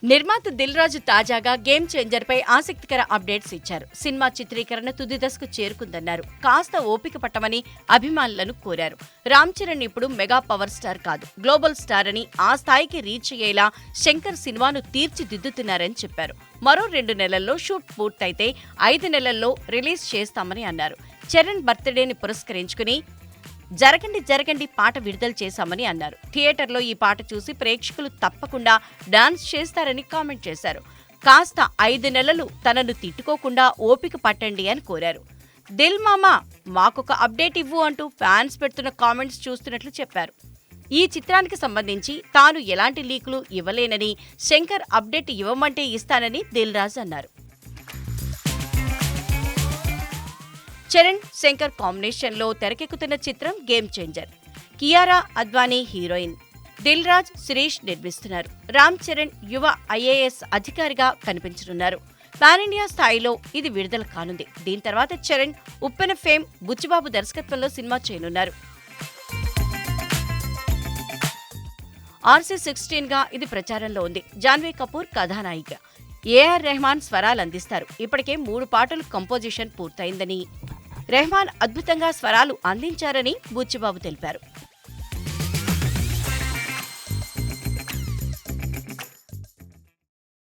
నిర్మాత దిల్ రాజు తాజాగా game changer పై ఆసక్తికర అప్డేట్స్ ఇచ్చారు. సినిమా చిత్రీకరణ తుది దశకు చేరుకుందన్నారు. కాస్త ఓపిక పట్టమని అభిమానులను కోరారు. రామ్ చరణ్ ఇప్పుడు మెగా పవర్ స్టార్ కాదు, గ్లోబల్ స్టార్ అని, ఆ స్థాయికి రీచ్ అయ్యేలా శంకర్ సినిమాను తీర్చిదిద్దుతున్నారని చెప్పారు. మరో 2 నెలల్లో షూట్ పూర్తయితే 5 నెలల్లో రిలీజ్ చేస్తామని అన్నారు. చరణ్ బర్త్డేని పురస్కరించుకుని జరగండి జరగండి పాట విడుదల చేశామని అన్నారు. థియేటర్లో ఈ పాట చూసి ప్రేక్షకులు తప్పకుండా డాన్స్ చేస్తారని కామెంట్ చేశారు. కాస్త 5 నెలలు తనను తిట్టుకోకుండా ఓపిక పట్టండి అని కోరారు. దిల్ మామా మాకొక అప్డేట్ ఇవ్వు అంటూ ఫ్యాన్స్ పెడుతున్న కామెంట్స్ చూస్తున్నట్లు చెప్పారు. ఈ చిత్రానికి సంబంధించి తాను ఎలాంటి లీకులు ఇవ్వలేనని, శంకర్ అప్డేట్ ఇవ్వమంటే ఇస్తానని దిల్ రాజు అన్నారు. చరణ్, శంకర్ కాంబినేషన్లో తెరకెక్కుతున్న చిత్రం Game Changer. Kiara Advani heroine. Dil Raj, Suresh నిర్మిస్తున్నారు. రామ్ చరణ్ యువ ఐఏఎస్ అధికారిగా కనిపించనున్నారు. పాన్ ఇండియా స్థాయిలో ఇది విడుదల కానుంది. దీని తర్వాత చరణ్ ఉప్పెన ఫేమ్ బుచ్చిబాబు దర్శకత్వంలో సినిమా చేయనున్నారు. RC-16 గా ఇది ప్రచారంలో ఉంది. జాన్వీ కపూర్ కథానాయిక. ఏఆర్ రెహమాన్ స్వరాలు అందిస్తారు. ఇప్పటికే 3 పాటలు కంపోజిషన్ పూర్తయిందని, రెహమాన్ అద్భుతంగా స్వరాలు అందించారని బుచ్చిబాబు తెలిపారు.